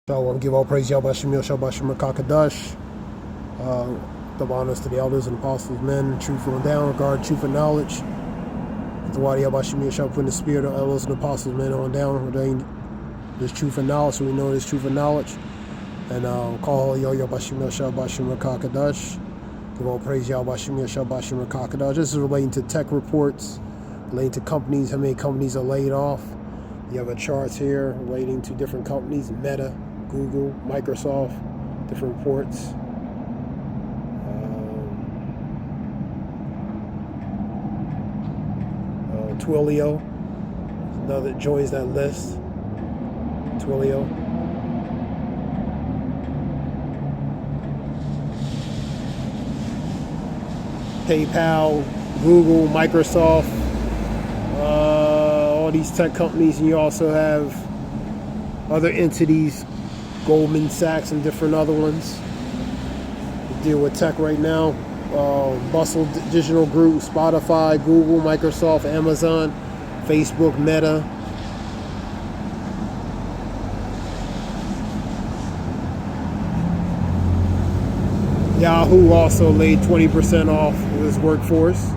So I want to give all praise Yahweh Shemil Shabbat Shemar Kakadash. Double honors to the elders and apostles, men, truthful and down, regard, truth and knowledge. The why Yahweh Shemil Shabbat put in the spirit of elders and apostles, men on down, ordained this truth and knowledge, so we know this truth and knowledge. And call Yahweh Shemil Shabbat Shemar Kakadash. Give all praise Yahweh Shemil Shabbat Shemar Kakadash. This is relating to tech reports, relating to companies, how many companies are laid off. You have a chart here relating to different companies, Meta, Google, Microsoft, different reports. Twilio, another that joins that list. Twilio. PayPal, Google, Microsoft, all these tech companies, and you also have other entities, Goldman Sachs and different other ones that deal with tech right now. Bustle Digital Group, Spotify, Google, Microsoft, Amazon, Facebook, Meta. Yahoo also laid 20% off of its workforce.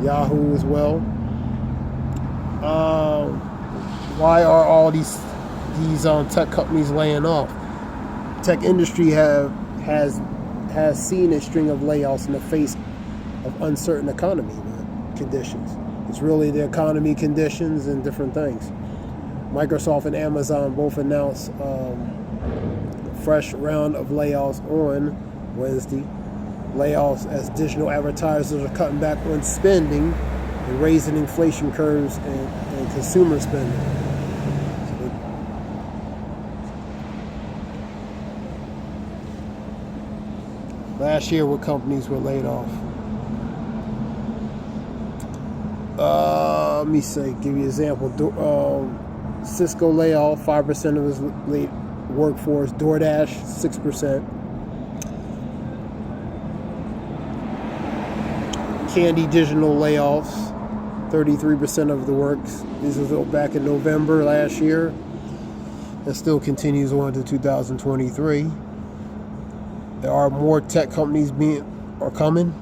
Yahoo as well. Why are all these tech companies laying off? Tech industry has seen a string of layoffs in the face of uncertain economy conditions. It's really the economy conditions and different things. Microsoft and Amazon both announced a fresh round of layoffs on Wednesday. Layoffs as digital advertisers are cutting back on spending and raising inflation curves and consumer spending. Last year, what companies were laid off? Let me say, give you an example. Cisco layoff, 5% of its workforce. DoorDash, 6%. Candy Digital layoffs, 33% of the works. This was back in November last year. That still continues on to 2023. There are more tech companies coming.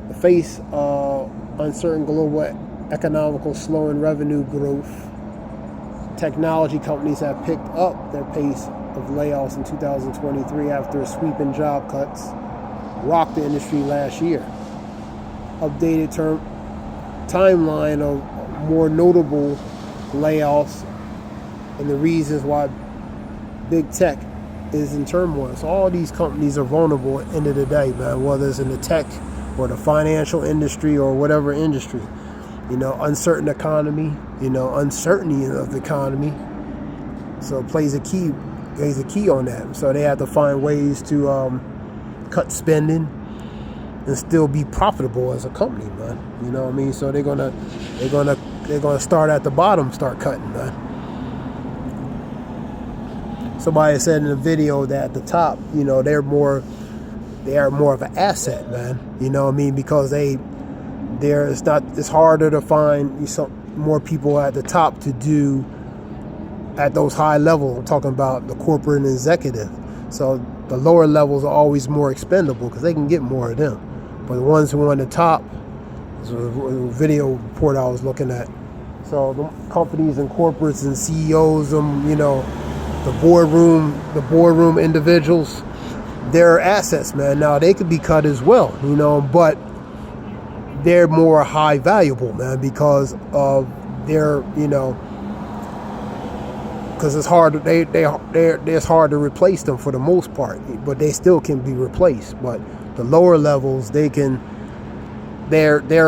The face of uncertain global economical slowing revenue growth, technology companies have picked up their pace of layoffs in 2023 after sweeping job cuts rocked the industry last year. Updated timeline of more notable layoffs and the reasons why big tech is in turmoil. So all these companies are vulnerable at the end of the day, man, whether it's in the tech or the financial industry or whatever industry. Uncertain economy, uncertainty of the economy. So it plays a key on that. So they have to find ways to cut spending and still be profitable as a company, man. You know what I mean? So they're gonna start at the bottom, start cutting, man. Somebody said in the video that at the top, they are more of an asset, man. You know what I mean? Because it's harder to find more people at the top to do at those high levels. I'm talking about the corporate and executive. So the lower levels are always more expendable because they can get more of them. But the ones who are on the top, this was a video report I was looking at. So the companies and corporates and CEOs, the boardroom individuals, they're assets, man. Now they could be cut as well, but they're more high valuable, man, because of their, because it's hard. It's hard to replace them for the most part, but they still can be replaced. But the lower levels, they're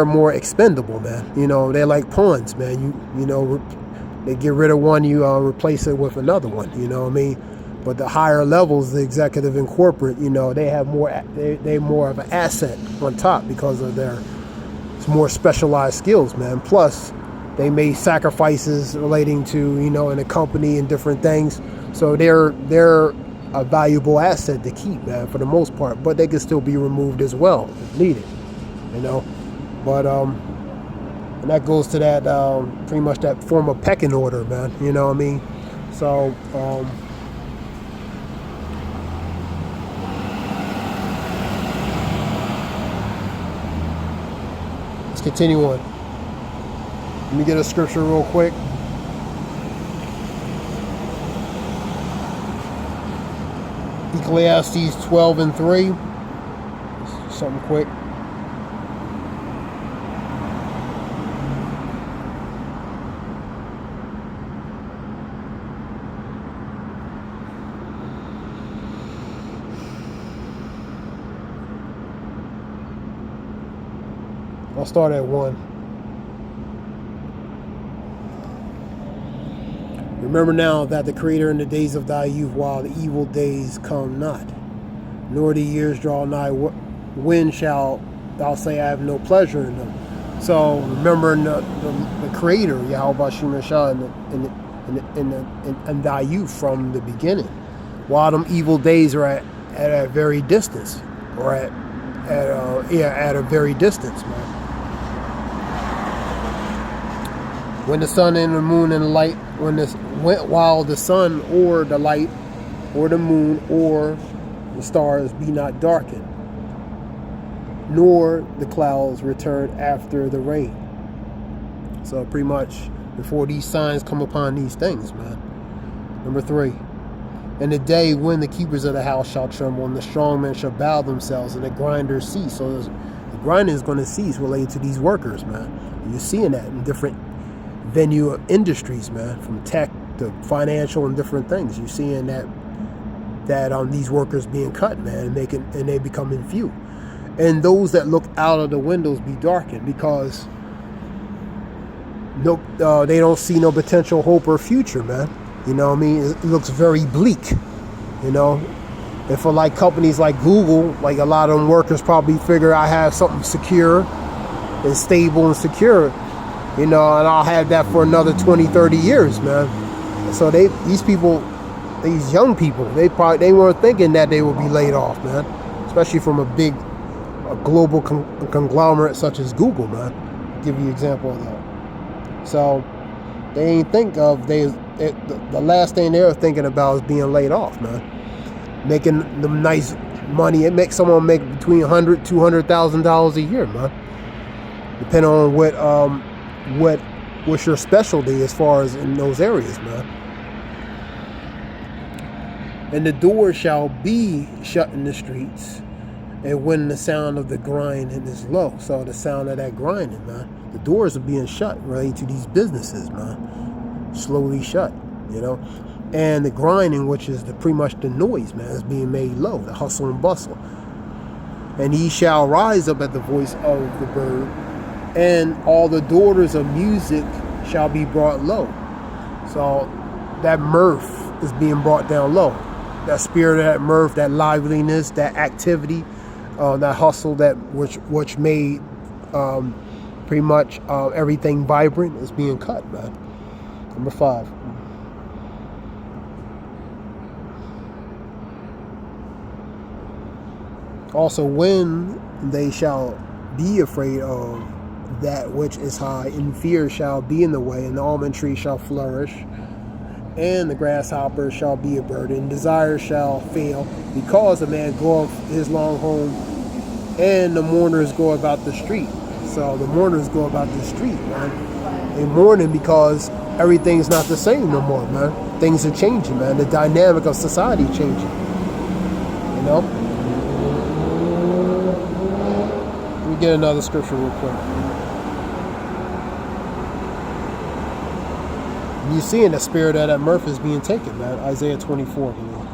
more expendable, man. They're like pawns, man. They get rid of one, you replace it with another one. You know what I mean? But the higher levels, the executive and corporate, they have more. They're more of an asset on top because of their more specialized skills, man. Plus, they made sacrifices relating to in a company and different things. So they're a valuable asset to keep, man, for the most part. But they can still be removed as well if needed. But and that goes to that pretty much that form of pecking order, man. You know what I mean? So continue on. Let me get a scripture real quick. Ecclesiastes 12:3. Something quick. I'll start at 1. Remember now that the Creator in the days of thy youth, while the evil days come not, nor the years draw nigh, when shall thou say, I have no pleasure in them? So remembering the Creator, Yahweh Shem Shah, in thy youth from the beginning, while them evil days are at a very distance, or at a very distance, man. When the sun and the moon and the light, while the sun or the light or the moon or the stars be not darkened, nor the clouds return after the rain. So pretty much before these signs come upon these things, man. Number 3. In the day when the keepers of the house shall tremble, and the strong men shall bow themselves, and the grinders cease. So the grinding is going to cease related to these workers, man. You're seeing that in different venue of industries, man, from tech to financial and different things. You're seeing that these workers being cut, man, and they becoming few. And those that look out of the windows be darkened, because they don't see no potential hope or future, man. You know what I mean? It looks very bleak, you know. And for like companies like Google, like a lot of them workers probably figure I have something secure and stable and secure, you know, and I'll have that for another 20, 30 years, man. So these young people, they weren't thinking that they would be laid off, man. Especially from a global conglomerate such as Google, man. I'll give you an example of that. So they ain't think of, the last thing they're thinking about is being laid off, man. Making them nice money. It makes someone make between $100,000, $200,000 a year, man. Depending on what's your specialty as far as in those areas, man. And the door shall be shut in the streets, and when the sound of the grinding is low. So the sound of that grinding, man. The doors are being shut relating to these businesses, man. Slowly shut, you know. And the grinding, which is pretty much the noise, man, is being made low, the hustle and bustle. And he shall rise up at the voice of the bird, and all the daughters of music shall be brought low. So that mirth is being brought down low. That spirit of that mirth, that liveliness, that activity, that hustle, which made pretty much everything vibrant, is being cut, man. Number 5. Also, when they shall be afraid of that which is high, and fear shall be in the way, and the almond tree shall flourish, and the grasshopper shall be a burden, desire shall fail, because a man goeth his long home, and the mourners go about the street. So the mourners go about the street, man. They're mourning because everything's not the same no more, man. Things are changing, man. The dynamic of society changing, you know. Let me get another scripture real quick. You're seeing the spirit of that mirth is being taken, man. Isaiah 24, you know.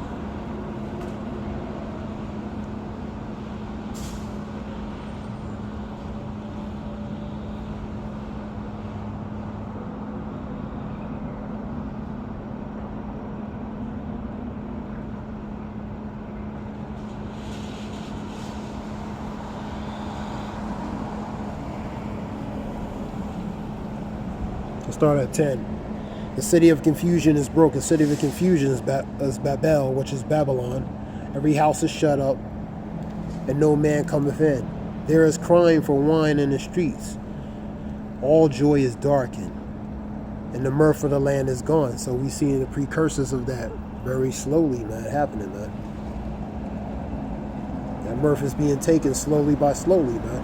I'll start at 10. The city of confusion is broken. The city of confusion is Babel, which is Babylon. Every house is shut up, and no man cometh in. There is crying for wine in the streets. All joy is darkened, and the mirth of the land is gone. So we see the precursors of that very slowly, man, happening, man. That mirth is being taken slowly by slowly, man.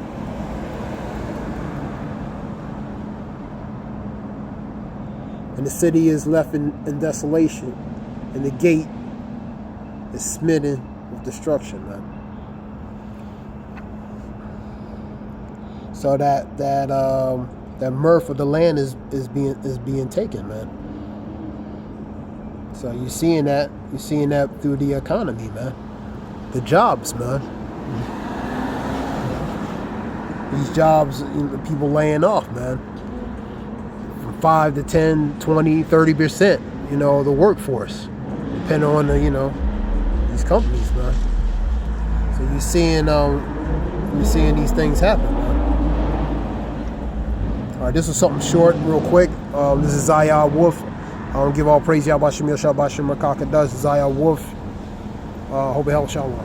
And the city is left in desolation, and the gate is smitten with destruction, man. So that mirth of the land is being taken, man. So you're seeing that through the economy, man. The jobs, man. These jobs, people laying off, man. From 5 to 10, 20, 30%, the workforce, depending on these companies, man. So you're seeing these things happen, man. All right, this was something short, real quick. This is Zayah Wolf. I don't give all praise, Yahweh Shem Yahshua Bashem Makaka does. Zayah Wolf. Hope it helps, Shalom.